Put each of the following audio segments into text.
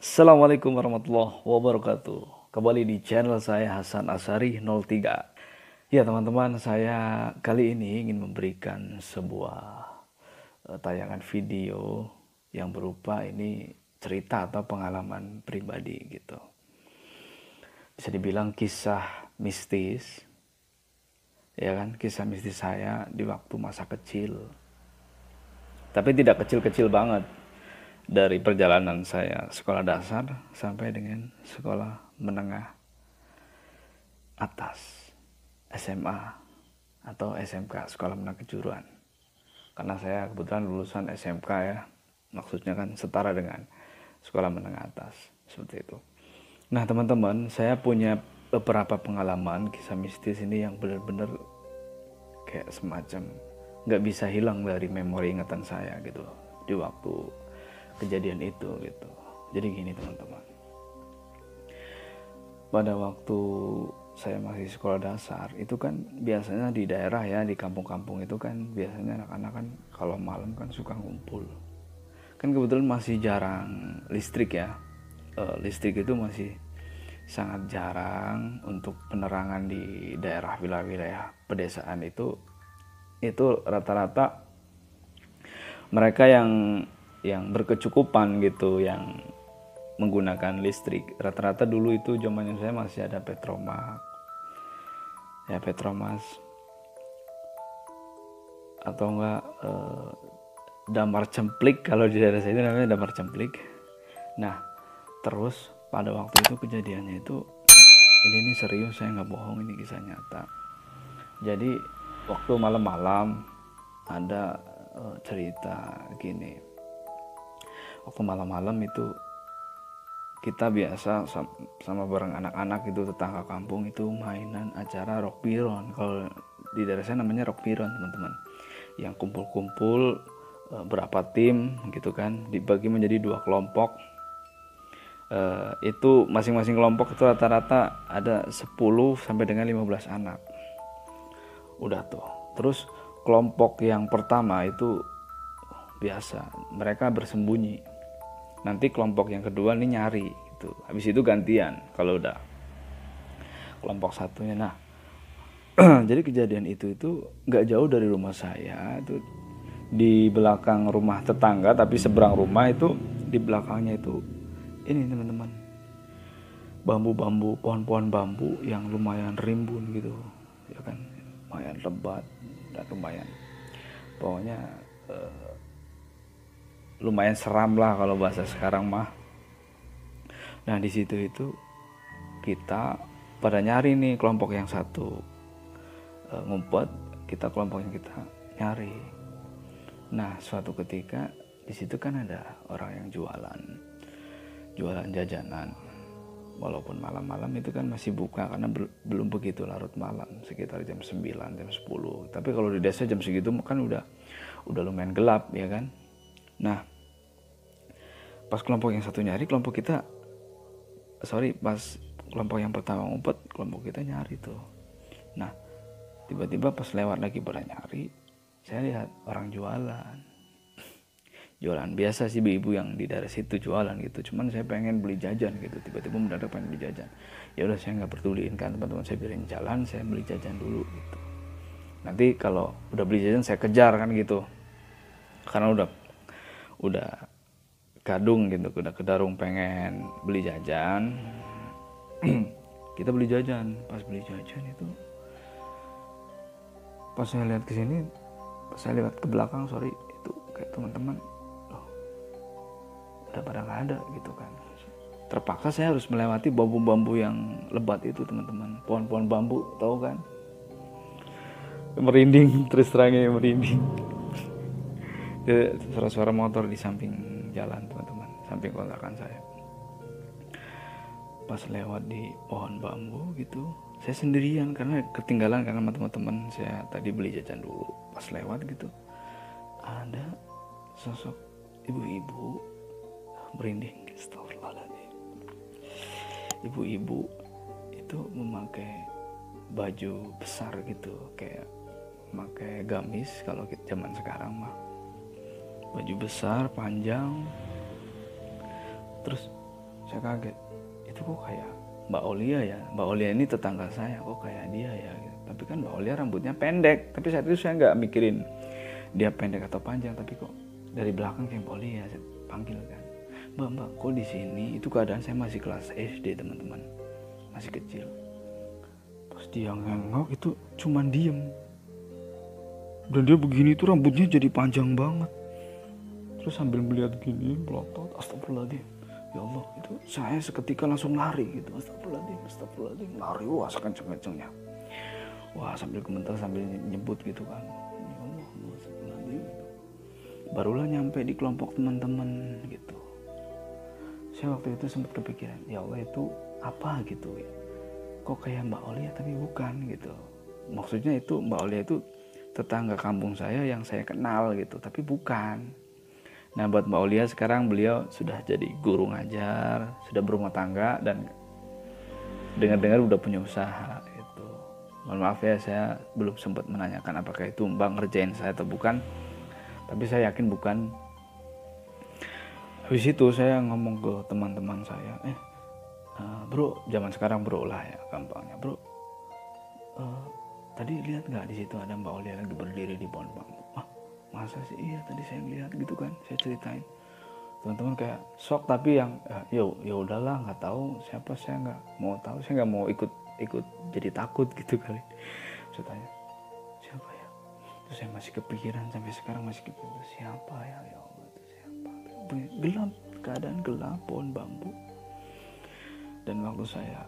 Assalamualaikum warahmatullahi wabarakatuh. Kembali di channel saya Hasan Asari 03. Ya teman-teman, saya kali ini ingin memberikan sebuah tayangan video yang berupa ini cerita atau pengalaman pribadi gitu. Bisa dibilang kisah mistis, ya kan? Kisah mistis saya di waktu masa kecil. Tapi tidak kecil-kecil banget. Dari perjalanan saya sekolah dasar sampai dengan sekolah menengah atas, SMA atau SMK, sekolah menengah kejuruan. Karena saya kebetulan lulusan SMK ya, maksudnya kan setara dengan sekolah menengah atas, seperti itu. Nah teman-teman, saya punya beberapa pengalaman kisah mistis ini yang benar-benar kayak semacam nggak bisa hilang dari memori ingatan saya gitu di waktu kejadian itu gitu. Jadi gini teman-teman, pada waktu saya masih sekolah dasar itu kan biasanya di daerah ya, di kampung-kampung itu kan biasanya anak-anak kan kalau malam kan suka ngumpul. Kan kebetulan masih jarang listrik ya. Listrik itu masih sangat jarang untuk penerangan di daerah wilayah pedesaan itu rata-rata mereka yang berkecukupan gitu, yang menggunakan listrik. Rata-rata dulu itu zamannya saya masih ada Petromak, ya Petromas, atau enggak damar cemplik, kalau di daerah saya itu namanya damar cemplik. Nah terus pada waktu itu kejadiannya itu ini serius, saya nggak bohong, ini kisah nyata. Jadi waktu malam-malam ada cerita gini. Waktu malam-malam itu kita biasa sama bareng anak-anak itu, tetangga kampung itu mainan acara rock piron. Kalau di daerah saya namanya rock piron teman-teman, yang kumpul-kumpul berapa tim gitu kan, dibagi menjadi dua kelompok. Itu masing-masing kelompok itu rata-rata ada 10 sampai dengan 15 anak. Udah tuh. Terus kelompok yang pertama itu biasa mereka bersembunyi, nanti kelompok yang kedua nih nyari gitu, habis itu gantian kalau udah kelompok satunya. Nah jadi kejadian itu nggak jauh dari rumah saya, itu di belakang rumah tetangga, tapi seberang rumah itu, di belakangnya itu ini teman-teman, bambu-bambu, pohon-pohon bambu yang lumayan rimbun gitu ya kan, lumayan lebat dan lumayan, pokoknya lumayan seram lah kalau bahasa sekarang mah. Nah di situ itu kita pada nyari nih, kelompok yang satu ngumpet, kita kelompok yang kita nyari. Nah suatu ketika di situ kan ada orang yang jualan jajanan, walaupun malam-malam itu kan masih buka karena belum begitu larut malam, sekitar jam 9 jam 10. Tapi kalau di desa jam segitu kan udah lumayan gelap ya kan. Nah pas kelompok yang satu nyari, pas kelompok yang pertama ngumpet, kelompok kita nyari tuh. Nah tiba-tiba pas lewat lagi pada nyari, saya lihat orang jualan biasa sih, ibu-ibu yang di daerah situ jualan gitu. Cuman saya pengen beli jajan gitu, tiba-tiba mendadak pengen beli jajan. Ya udah saya nggak peduliin kan teman-teman, saya biarin jalan, saya beli jajan dulu gitu. Nanti kalau udah beli jajan saya kejar kan gitu, karena udah kadung gitu, udah kedarung pengen beli jajan. Kita beli jajan, pas beli jajan itu, pas saya lihat ke sini, pas saya lihat ke belakang, itu kayak teman-teman loh, udah pada nggak ada gitu kan. Terpaksa saya harus melewati bambu-bambu yang lebat itu teman-teman, pohon-pohon bambu, tahu kan, merinding, terus terangnya merinding. Suara-suara motor di samping jalan teman-teman, samping kontrakan saya. Pas lewat di pohon bambu gitu, saya sendirian karena ketinggalan, karena teman-teman saya tadi beli jajan dulu. Pas lewat gitu ada sosok ibu-ibu, merinding, astagfirullahaladzim. Ibu-ibu itu memakai baju besar gitu, kayak memakai gamis kalau zaman sekarang mah, baju besar panjang, terus Saya kaget, itu kok kayak Mbak Olia ya, Mbak Olia ini tetangga saya, kok kayak dia ya gitu. Tapi kan Mbak Olia rambutnya pendek, tapi saat itu saya nggak mikirin dia pendek atau panjang, tapi kok dari belakang kayak Mbak Olia. Saya panggil kan, mbak kok di sini. Itu keadaan saya masih kelas SD teman-teman, masih kecil. Pas dia nengok itu cuman diem, dan dia begini tuh rambutnya jadi panjang banget, terus sambil melihat gini melotot. Astagfirullahaladzim, ya Allah, itu saya seketika langsung lari gitu. Astagfirullahaladzim, lari wah sekenceng-kencengnya, wah sambil gemetar sambil nyebut gitu kan, ya Allah, astagfirullahaladzim gitu. Barulah nyampe di kelompok teman-teman gitu. Saya waktu itu sempat kepikiran, ya Allah itu apa gitu ya, kok kayak Mbak Olia tapi bukan gitu. Maksudnya itu Mbak Olia itu tetangga kampung saya yang saya kenal gitu, tapi bukan. Nah buat Mbak Olia sekarang beliau sudah jadi guru ngajar, sudah berumah tangga, dan dengar-dengar udah punya usaha gitu. Mohon maaf ya, saya belum sempat menanyakan apakah itu Mbak ngerjain saya atau bukan, tapi saya yakin bukan. Habis itu saya ngomong ke teman-teman saya, bro, zaman sekarang bro lah ya gampangnya, bro, tadi lihat nggak di situ ada Mbak Olia lagi berdiri di pohon bambu? Masa sih? Iya tadi saya lihat gitu kan, saya ceritain. Teman-teman kayak shock, tapi yang ya udahlah, nggak tahu siapa, saya nggak mau tahu, saya nggak mau ikut jadi takut gitu kali. Saya tanya siapa ya, terus saya masih kepikiran sampai sekarang, masih kepikiran siapa ya Allah itu siapa. Gelap, keadaan gelap, pohon bambu. Dan waktu saya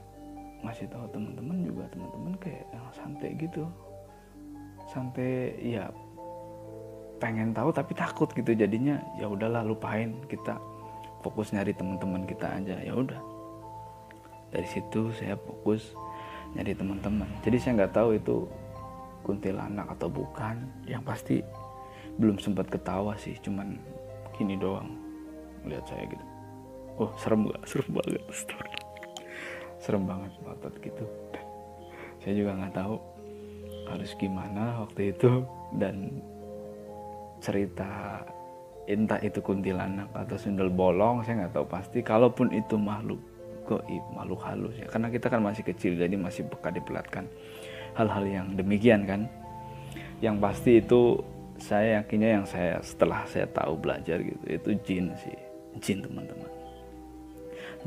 ngasih tahu teman-teman juga, teman-teman kayak santai gitu, santai ya, pengen tahu tapi takut gitu. Jadinya ya udahlah, lupain, kita fokus nyari teman-teman kita aja. Ya udah, dari situ saya fokus nyari teman-teman. Jadi saya nggak tahu itu kuntilanak atau bukan, yang pasti belum sempat ketawa sih, cuman gini doang lihat saya gitu. Oh serem gak? Serem banget, serem banget ngotot gitu. Saya juga nggak tahu harus gimana waktu itu, dan cerita entah itu kuntilanak atau sundel bolong saya nggak tahu pasti. Kalaupun itu makhluk gaib, makhluk halus ya, karena kita kan masih kecil, jadi masih peka diperlihatkan hal-hal yang demikian kan. Yang pasti itu saya yakinnya, yang saya setelah saya tahu belajar gitu, itu jin sih, jin teman-teman,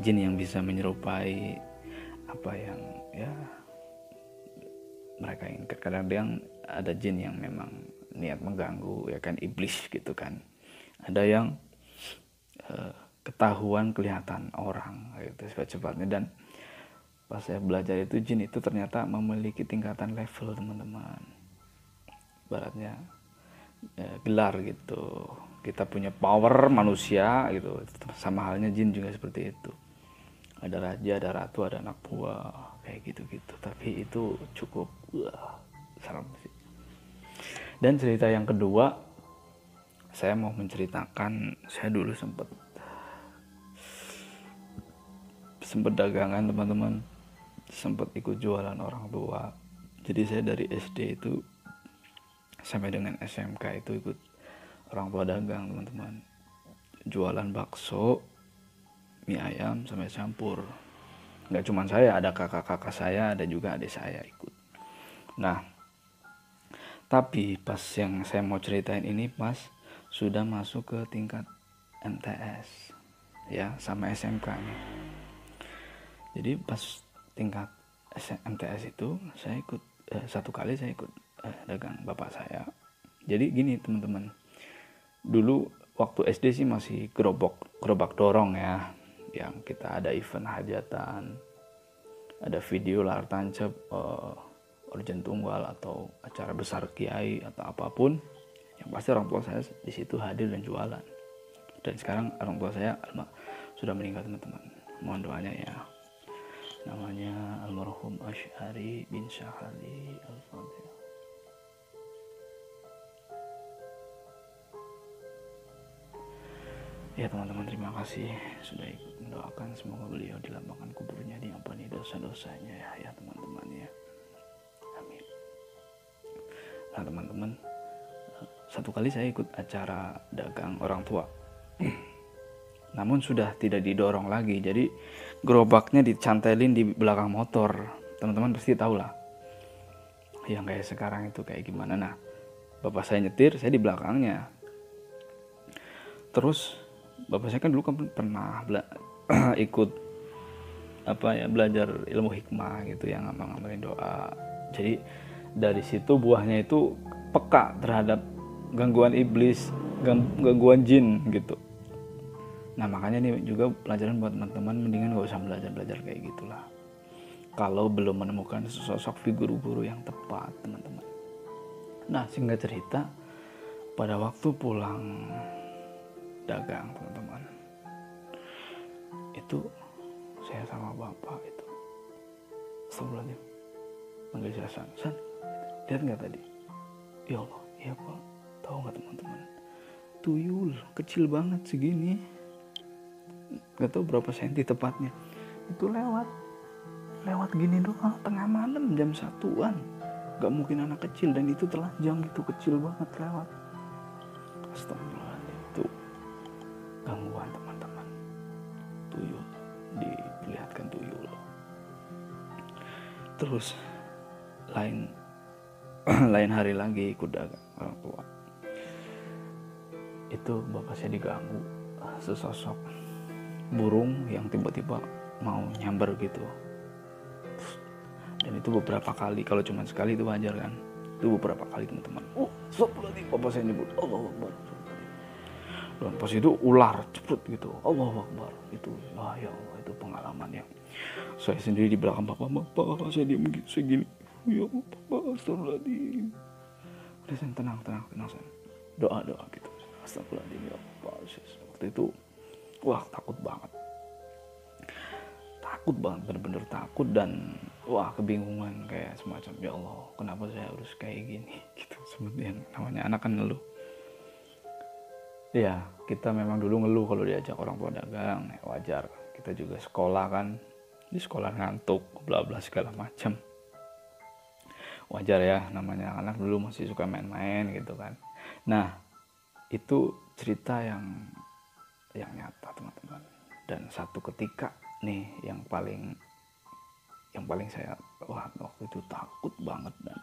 jin yang bisa menyerupai apa yang ya mereka inginkan. Kadang-kadang ada jin yang memang niat mengganggu ya kan, iblis gitu kan. Ada yang ketahuan kelihatan orang gitu cepat-cepatnya. Dan pas saya belajar itu, jin itu ternyata memiliki tingkatan level teman-teman. Baratnya gelar gitu. Kita punya power manusia gitu, sama halnya jin juga seperti itu. Ada raja, ada ratu, ada anak buah kayak gitu-gitu. Tapi itu cukup serem sih. Dan cerita yang kedua, saya mau menceritakan, saya dulu sempat dagangan teman-teman, sempat ikut jualan orang tua. Jadi saya dari SD itu sampai dengan SMK itu ikut orang tua dagang teman-teman, jualan bakso, mie ayam sampai campur. Nggak cuma saya, ada kakak-kakak saya, ada juga adik saya ikut. Nah, tapi pas yang saya mau ceritain ini pas sudah masuk ke tingkat MTS ya, sama SMK nih. Jadi pas tingkat MTS itu saya ikut satu kali saya ikut dagang bapak saya. Jadi gini teman-teman, dulu waktu SD sih masih gerobak dorong ya, yang kita ada event hajatan, ada video layar tancap, urgent tunggal atau acara besar kiai atau apapun, yang pasti orang tua saya di situ hadir dan jualan. Dan sekarang orang tua saya sudah meninggal teman-teman, mohon doanya ya. Namanya almarhum Asy'ari bin Syahali Al-Fatihah. Ya teman-teman, terima kasih sudah ikut mendoakan, semoga beliau dilapangkan kuburnya, diampuni dosa-dosanya ya teman-teman ya. Amin. Nah teman-teman, satu kali saya ikut acara dagang orang tua. namun sudah tidak didorong lagi. Jadi gerobaknya dicantelin di belakang motor. Teman-teman pasti tahu lah yang kayak sekarang itu kayak gimana. Nah, bapak saya nyetir, saya di belakangnya. Terus bapak saya kan dulu kan pernah ikut belajar ilmu hikmah gitu, yang ngamalin doa. Jadi dari situ buahnya itu peka terhadap gangguan iblis, gangguan jin gitu. Nah, makanya ini juga pelajaran buat teman-teman, mendingan gak usah belajar kayak gitulah kalau belum menemukan sosok figur guru yang tepat, teman-teman. Nah, singkat cerita, pada waktu pulang dagang, teman-teman, itu saya sama bapak itu astagfirullahaladzim, manggil saya San, lihat nggak tadi? Ya Allah, iya pak. Tahu nggak teman-teman, tuyul kecil banget segini, nggak tahu berapa senti tepatnya, itu lewat gini doang, tengah malam jam 1-an. Gak mungkin anak kecil, dan itu telanjang gitu, kecil banget lewat. Astagfirullahaladzim, itu gangguan teman-teman, tuyul, diperlihatkan tuyul. Terus lain hari lagi ikut dagang orang tua, itu bapak saya diganggu sesosok burung yang tiba-tiba mau nyamber gitu. Dan itu beberapa kali, kalau cuma sekali itu wajar kan, itu beberapa kali teman-teman. Astagfirullahaladzim, bapak saya nyebut Allahu Akbar. Dan pas itu ular cepet gitu, Allahu Akbar. Itu ya Allah, itu pengalaman yang saya sendiri di belakang bapak saya diam gitu, saya gini, ya bapak, astagfirullahaladzim. Udah saya tenang saya doa gitu, astagfirullahaladzim ya bapak. Waktu itu takut banget, bener-bener takut, dan kebingungan, kayak semacam ya Allah, kenapa saya harus kayak gini gitu. Seperti yang namanya anak kan ngeluh ya, kita memang dulu ngeluh kalau diajak orang tua dagang, wajar. Kita juga sekolah kan, di sekolah ngantuk, bla bla segala macam, wajar ya, namanya anak dulu masih suka main-main gitu kan. Nah, itu cerita yang nyata, teman-teman. Dan satu ketika nih yang paling saya waktu itu takut banget, dan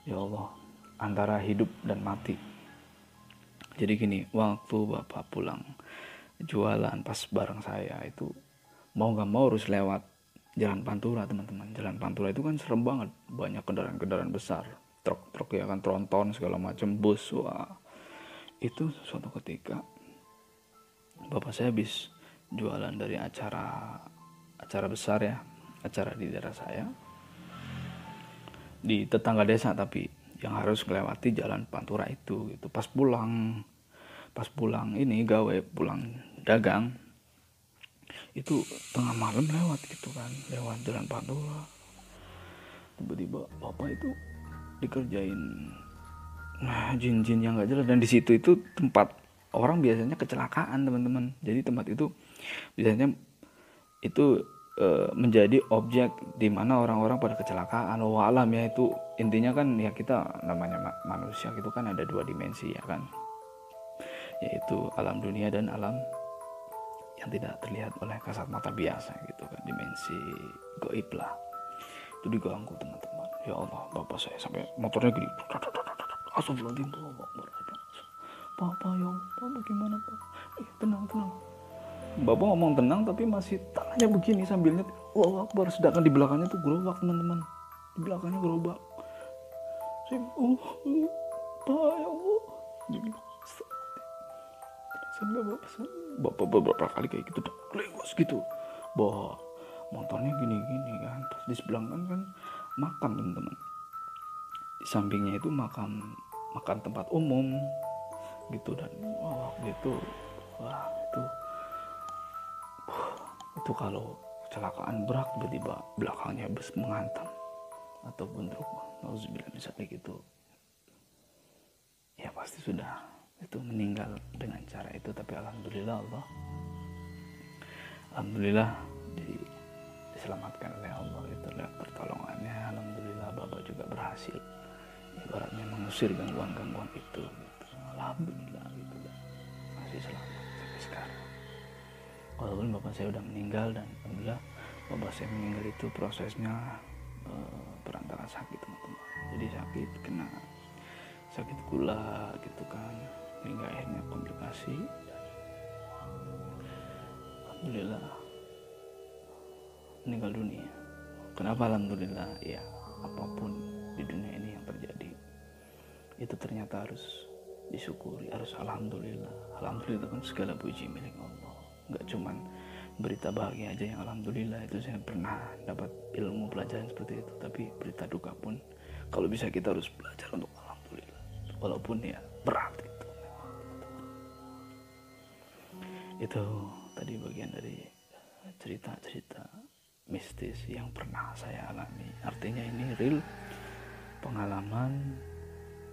ya Allah, antara hidup dan mati. Jadi gini, waktu bapak pulang jualan pas bareng saya itu, mau gak mau harus lewat Jalan Pantura, teman-teman. Jalan Pantura itu kan serem banget, banyak kendaraan besar, truk ya kan, tronton segala macam, bus. Itu suatu ketika bapak saya habis jualan dari acara besar ya, acara di daerah saya, di tetangga desa, tapi yang harus melewati Jalan Pantura itu gitu. Pas pulang ini gawe, pulang dagang, itu tengah malam lewat gitu kan, lewat Jalan Pantura, tiba-tiba bapak itu dikerjain jin-jin yang gak jelas. Dan di situ itu tempat orang biasanya kecelakaan, teman-teman. Jadi tempat itu biasanya itu menjadi objek di mana orang-orang pada kecelakaan, alam ya. Itu intinya kan ya, kita namanya manusia gitu kan, ada 2 dimensi ya kan, yaitu alam dunia dan alam yang tidak terlihat oleh kasat mata biasa gitu kan, dimensi gaib lah. Itu diganggu, teman-teman. Ya Allah, bapak saya sampai motornya gini, astagfirullahaladzim, Bapak, ya Allah, gimana Pak? Tenang. Bapak ngomong tenang, tapi masih tangannya begini sambil nyetir, Allahu Akbar. Sedangkan di belakangnya tuh gerobak, teman-teman. Di belakangnya gerobak. Saya, Pak, ya Allah. Sampai bapak beberapa kali kayak gitu, lewat gitu. Bawa motornya gini-gini kan. Terus di sebelah kan makam, teman-teman. Di sampingnya itu makam tempat umum gitu. Dan gitu, itu kalau kecelakaan berat tiba-tiba belakangnya bus menghantam ataupun truk, nauzubillah, misalnya gitu, ya pasti sudah itu meninggal dengan cara itu. Tapi alhamdulillah diselamatkan oleh Allah, itu lewat pertolongannya. Alhamdulillah bapak juga berhasil ibaratnya mengusir gangguan itu gitu. Alhamdulillah gitu, masih selamat sampai sekarang. walaupun bapak saya udah meninggal, dan alhamdulillah bapak saya meninggal itu prosesnya perantara sakit teman-teman. Jadi kena sakit gula gitu kan, hingga akhirnya komplikasi. Alhamdulillah meninggal dunia. Kenapa alhamdulillah? Ya, apapun di dunia ini yang terjadi itu ternyata harus disyukuri, harus alhamdulillah. Alhamdulillah kan segala puji milik Allah. Nggak cuman berita bahagia aja yang alhamdulillah, itu saya pernah dapat ilmu pelajaran seperti itu. Tapi berita duka pun kalau bisa kita harus belajar untuk alhamdulillah, walaupun ya berat itu. Itu tadi bagian dari cerita-cerita mistis yang pernah saya alami. Artinya ini real pengalaman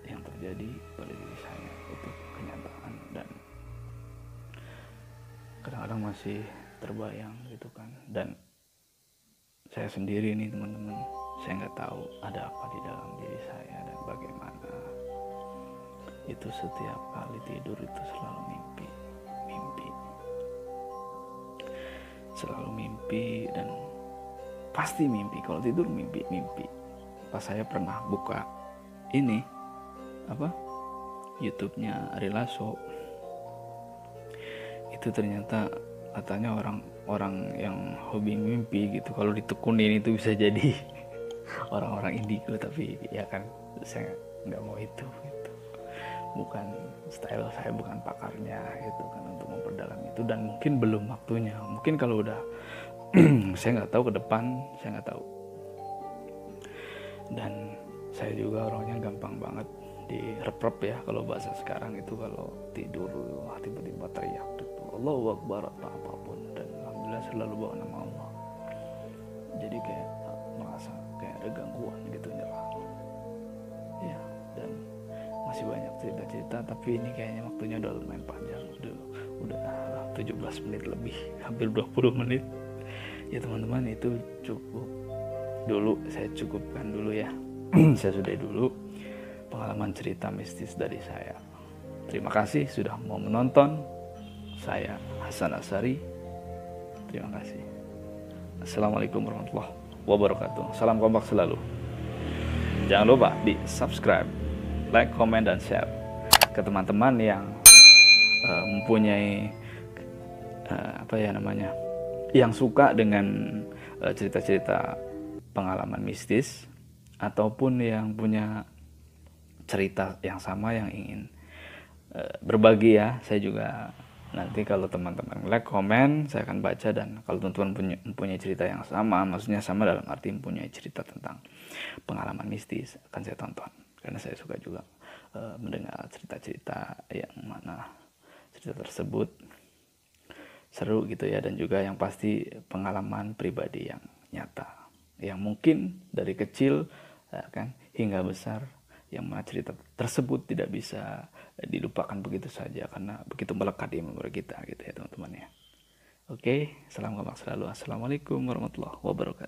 yang terjadi pada diri saya, itu kenyataan, dan kadang-kadang masih terbayang gitu kan. Dan saya sendiri nih teman-teman, saya nggak tahu ada apa di dalam diri saya dan bagaimana. Itu setiap kali tidur itu selalu mimpi, selalu mimpi, dan pasti mimpi. Kalau tidur mimpi. Pas saya pernah buka ini YouTube-nya Ari Lasso, itu ternyata katanya orang-orang yang hobi mimpi gitu, kalau ditekunin itu bisa jadi orang-orang indigo. Tapi ya kan saya nggak mau itu gitu. Bukan style saya, bukan pakarnya gitu kan untuk memperdalam itu, dan mungkin belum waktunya. Mungkin kalau udah saya nggak tahu ke depan, saya nggak tahu. Dan saya juga orangnya gampang banget direp-rep ya, kalau bahasa sekarang itu. Kalau tidur tiba-tiba teriak gitu, Allahu Akbar atau apapun, dan alhamdulillah selalu bawa nama Allah. Jadi kayak merasa kayak ada gangguan gitu nyerah ya. Dan masih banyak cerita-cerita, tapi ini kayaknya waktunya udah lumayan panjang, udah 17 menit lebih, hampir 20 menit ya teman-teman. Itu cukup dulu, saya cukupkan dulu ya. Saya sudah dulu pengalaman cerita mistis dari saya. Terima kasih sudah mau menonton. Saya Hasan Asari. Terima kasih. Assalamualaikum warahmatullahi wabarakatuh. Salam kompak selalu. Jangan lupa di subscribe, like, comment, dan share ke teman-teman yang mempunyai yang suka dengan cerita-cerita pengalaman mistis, ataupun yang punya cerita yang sama yang ingin berbagi ya. Saya juga nanti kalau teman-teman like, komen, saya akan baca. Dan kalau teman-teman mempunyai cerita yang sama, maksudnya sama dalam arti mempunyai cerita tentang pengalaman mistis, akan saya tonton, karena saya suka juga mendengar cerita-cerita yang mana cerita tersebut seru gitu ya. Dan juga yang pasti pengalaman pribadi yang nyata, yang mungkin dari kecil kan hingga besar, yang mana cerita tersebut tidak bisa dilupakan begitu saja karena begitu melekat di memori kita gitu ya teman-teman ya. Oke, salam kompak selalu. Assalamualaikum warahmatullahi wabarakatuh.